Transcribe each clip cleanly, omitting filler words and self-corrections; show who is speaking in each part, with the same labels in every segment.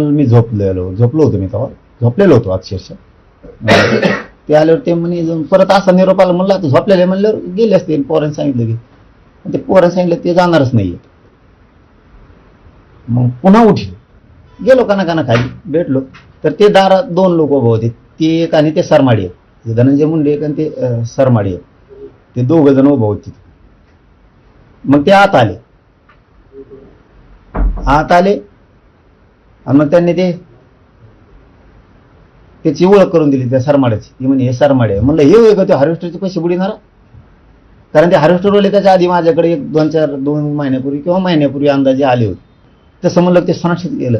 Speaker 1: मी झोपलो होतो मी तेव्हा झोपलेलो होतो अक्षरशः. ते आल्यावर ते म्हणे परत असा निरोप आला, म्हणलं आता झोपलेले म्हणल्यावर गेले असते. पोरांनी सांगितलं की ते पोरांनी सांगितलं ते जाणारच नाहीये. मग पुन्हा उठलो, गेलो काना खाली भेटलो तर ते दारात 2 लोक उभे होते. ते एक आणि ते सरमाडी आहे, धनंजय मुंडे एक आणि ते सरमाडी आहे. ते 2 जण उभे होते. मग ते आत आले आणि मग त्यांनी त्याची ओळख करून दिली त्या सरमाड्याची. ती म्हणे हे सरमाडे आहे. म्हणलं हे वेगळं, ते हार्वेस्टरचे पैसे बुडीणार. कारण ते हार्वेस्टरवाले त्याच्या आधी माझ्याकडे 2 महिन्यापूर्वी किंवा महिन्यापूर्वी अंदाजे आले होते. तसं म्हणलं ते सणाशीच गेलं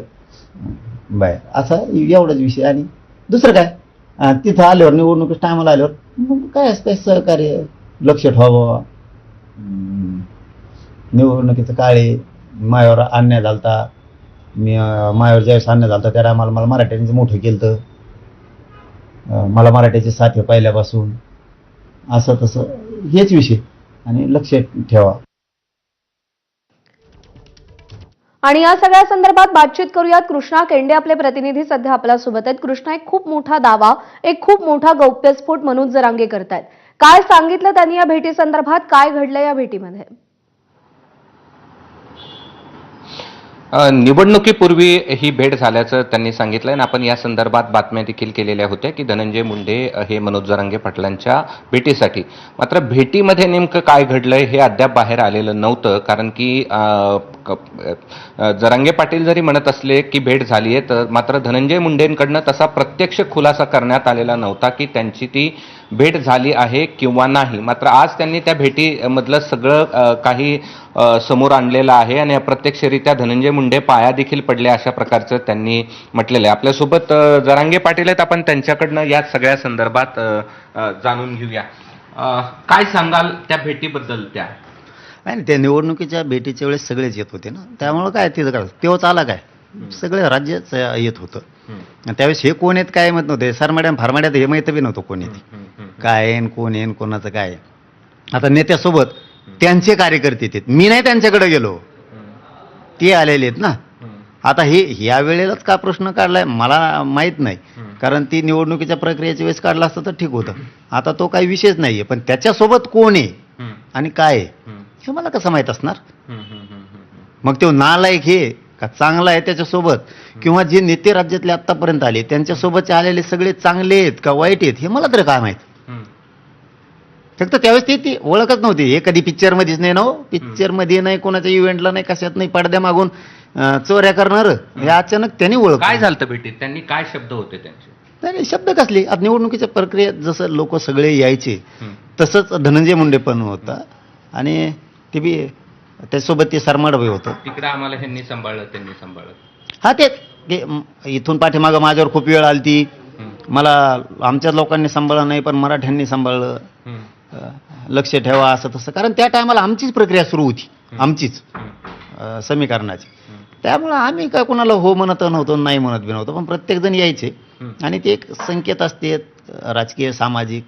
Speaker 1: बाय. असा एवढाच विषय. आणि दुसरं काय, तिथं आल्यावर निवडणुकीच्या टायमाला आल्यावर मग काय असतं सहकार्य, लक्ष ठेवावं. निवडणुकीचं काळे मायावर अन्याय झालता. मी मायावर ज्यावेळेस अन्याय झालता त्या टायमाला मला मराठ्यांनी मोठं केलं. मला मराठ्याची साथ आहे पहिल्यापासून. असं तसं हेच विषय. आणि लक्ष ठेवा.
Speaker 2: आणि या सगळ्या संदर्भात बातचीत करूयात. कृष्णा केंडे आपले प्रतिनिधी सध्या आपल्या सोबत आहेत. कृष्णा, एक खूप मोठा दावा, एक खूप मोठा गौप्यस्फोट मनोज जरांगे करतायत. काय सांगितलं त्यांनी या भेटी संदर्भात? काय घडलं या भेटीमध्ये?
Speaker 3: निवडणुकीपूर्वी ही भेट झाल्याचं त्यांनी सांगितलंय आणि आपण या संदर्भात बातम्या देखील केलेल्या होत्या की धनंजय मुंडे हे मनोज जरांगे पाटलांच्या भेटीसाठी. मात्र भेटीमध्ये नेमकं काय घडलंय हे अद्याप बाहेर आलेलं नव्हतं. कारण की जरांगे पाटील जरी म्हणत असले की भेट झाली आहे, तर मात्र धनंजय मुंडेंकडनं तसा प्रत्यक्ष खुलासा करण्यात आलेला नव्हता की त्यांची ती भेट झाली आहे किंवा नाही. मात्र आज त्यांनी त्या भेटीमधलं सगळं काही समोर आणलेलं आहे आणि अप्रत्यक्षरित्या धनंजय मुंडे पाया देखील पडले अशा प्रकारचं त्यांनी म्हटलेलं आहे. आपल्यासोबत जरांगे पाटील आहेत, आपण त्यांच्याकडनं या सगळ्या संदर्भात जाणून घेऊया. काय सांगाल त्या भेटीबद्दल?
Speaker 1: नाही, त्या निवडणुकीच्या भेटीच्या वेळेस सगळेच येत होते ना, त्यामुळं काय तिथं काय तेव्हाच आला काय सगळे राज्यच येत होतं. त्यावेळेस हे कोण आहेत काय माहित नव्हते. फारमाड्यात हे माहिती बी नव्हतं कोण येते काय आहे, कोण आहे, कोणाचं काय आहे. आता नेत्यासोबत त्यांचे कार्यकर्ते आहेत, मी नाही त्यांच्याकडे गेलो, ते आलेले आहेत ना. आता हे या वेळेलाच का प्रश्न काढलाय मला माहीत नाही. कारण ती निवडणुकीच्या प्रक्रियेच्या वेळेस काढला असतं तर ठीक होतं. आता तो काही विषयच नाहीये. पण त्याच्यासोबत कोण आहे आणि काय आहे हे मला कसं माहीत असणार? मग तो नालायक हे का चांगला आहे त्याच्यासोबत, किंवा जे नेते राज्यातले आतापर्यंत आले त्यांच्यासोबत आलेले सगळे चांगले आहेत का वाईट आहेत हे मला तरी काय माहित. फक्त त्यावेळेस ती ओळखच नव्हती. हे कधी पिक्चरमध्येच नाही ना, पिक्चरमध्ये नाही, कोणाच्या इव्हेंटला नाही, कशात नाही, पडद्या मागून चोऱ्या करणार. हे अचानक त्यांनी ओळख.
Speaker 3: काय झालं भेटीत? त्यांनी काय शब्द होते त्यांचे?
Speaker 1: नाही, शब्द कसले. आता निवडणुकीच्या प्रक्रियेत जसं लोक सगळे यायचे तसंच धनंजय मुंडे पण होता आणि ते बी त्याच्यासोबत ते सरमाडभाई होतं.
Speaker 3: तिकडे आम्हाला ह्यांनी सांभाळलं, त्यांनी सांभाळलं.
Speaker 1: हा, ते इथून पाठीमागं माझ्यावर खूप वेळ आली ती. मला आमच्या लोकांनी सांभाळलं नाही पण मराठ्यांनी सांभाळलं. लक्ष ठेवा असं तसं. कारण त्या टायमाला आमचीच प्रक्रिया सुरू होती, आमचीच समीकरणाची. त्यामुळं आम्ही काय कोणाला हो म्हणत नव्हतो, नाही म्हणत बी नव्हतो. पण प्रत्येक जण यायचे आणि ते एक संकेत असते राजकीय सामाजिक,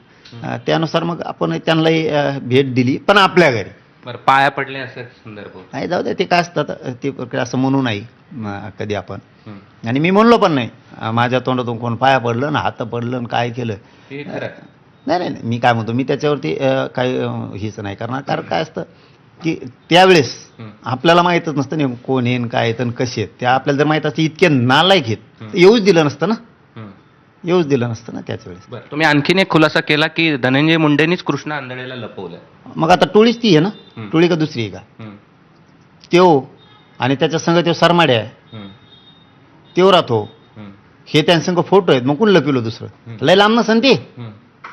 Speaker 1: त्यानुसार मग आपण त्यांनाही भेट दिली पण आपल्या घरी.
Speaker 3: बरं, पाया पडले असं संदर्भ
Speaker 1: नाही, जाऊ दे. ते काय असतात ती प्रक्रिया असं म्हणू नाही कधी आपण. आणि मी म्हणलो पण नाही माझ्या तोंडातून कोण पाया पडलं ना, हात पडलं ना, काय केलं. नाही नाही, मी काय म्हणतो, मी त्याच्यावरती काही हीच नाही करणार. कारण काय असतं की त्यावेळेस आपल्याला माहीतच नसतं नाही कोण येईन काय येतं कसे आहेत. त्या आपल्याला जर माहीत असते इतके नालायक आहेत येऊच दिलं नसतं ना, येऊच दिलं नसतं ना त्याच वेळेस.
Speaker 3: बरं, तुम्ही आणखीन एक खुलासा केला की धनंजय मुंडेंनीच कृष्णा आंधळेला लपवलं.
Speaker 1: मग आता टोळीच ती आहे ना, टोळी का दुसरी आहे का? त्यो आणि त्याच्या संग तो सरमाडे आहे, त्यो राहतो, हे त्यांसंग फोटो आहेत. मग कोण लपिलो दुसरं? लय लांब नसन ते.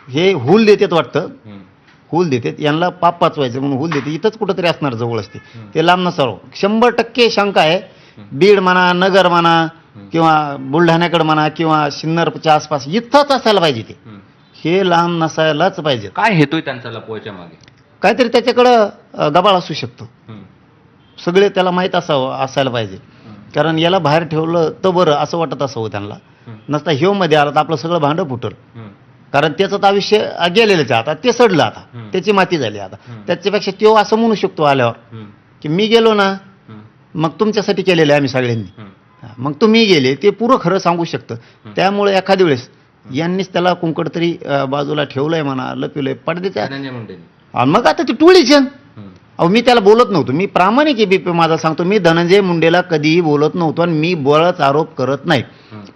Speaker 1: हे हुल देतात वाटतं, हुल देतात यांना पाप पाचवायचं म्हणून हुल देते. इथंच कुठंतरी असणार जवळ असते ते, लांब नसावं. 100% शंका आहे. बीड म्हणा, नगर म्हणा, किंवा बुलढाण्याकडे म्हणा, किंवा सिन्नरच्या आसपास इथंच असायला पाहिजे ते. हे लांब नसायलाच पाहिजे.
Speaker 3: काय हेतू त्यांचा लपवायच्या मागे?
Speaker 1: काहीतरी त्याच्याकडं गबाळ असू शकतो. सगळे त्याला माहीत असायला पाहिजे. कारण याला बाहेर ठेवलं तर बरं असं वाटत असावं त्यांना. नसता ह्यो मध्ये आला तर आपलं सगळं भांडं फुटल. कारण त्याचं आयुष्य गेलेलंच आहे. आता ते सडलं, आता त्याची माती झाली. आता त्याच्यापेक्षा तो असं म्हणू शकतो आल्यावर की मी गेलो ना, मग तुमच्यासाठी केलेलं आहे आम्ही सगळ्यांनी. मग तुम्ही गेले ते पुरं खरं सांगू शकतं. त्यामुळे एखाद्या वेळेस यांनीच त्याला कुंकड तरी बाजूला ठेवलंय म्हणा, लपवलंय पडद्याच्या.
Speaker 3: धनंजय मुंडे
Speaker 1: आणि मग आता ती टोळीच आहे. अहो मी त्याला बोलत नव्हतो, मी प्रामाणिक एबीपी माझा सांगतो, मी धनंजय मुंडेला कधीही बोलत नव्हतो आणि मी बळच आरोप करत नाही.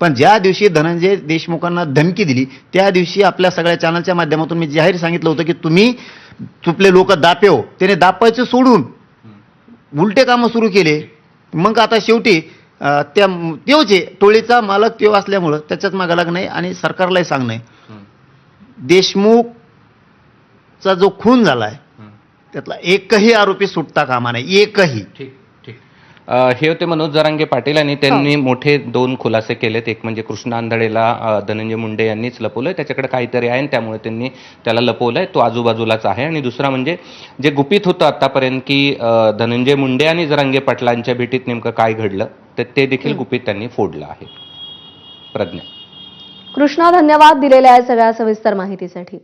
Speaker 1: पण ज्या दिवशी धनंजय देशमुखांना धमकी दिली त्या दिवशी आपल्या सगळ्या चॅनलच्या माध्यमातून मी जाहीर सांगितलं होतं की तुम्ही चुपले लोक दापेव, त्याने दापायचं सोडून उलटे कामं सुरू केले. मग आता शेवटी त्योच आहे, टोळीचा मालक त्यो असल्यामुळं त्याच्यात मागा लागणं आहे आणि सरकारलाही सांगणं आहे. देशमुखचा जो खून झालाय त्यातला एकही आरोपी सुटता कामा नाही, एकही.
Speaker 3: ठीक ठीक. हे होते मनोज जरांगे पाटील आणि त्यांनी मोठे 2 खुलासे केलेत. एक म्हणजे कृष्णा आंधळेला धनंजय मुंडे यांनीच लपवलंय, त्याच्याकडे काहीतरी आहे आणि त्यामुळे त्यांनी त्याला लपवलंय, तो आजूबाजूलाच आहे. आणि दुसरा म्हणजे जे गुपित होतं आतापर्यंत की धनंजय मुंडे आणि जरांगे पाटलांच्या भेटीत नेमकं काय घडलं तर ते देखील गुपित त्यांनी फोडलं आहे. प्रज्ञा.
Speaker 2: कृष्णा, धन्यवाद दिलेल्या या सगळ्या सविस्तर माहितीसाठी.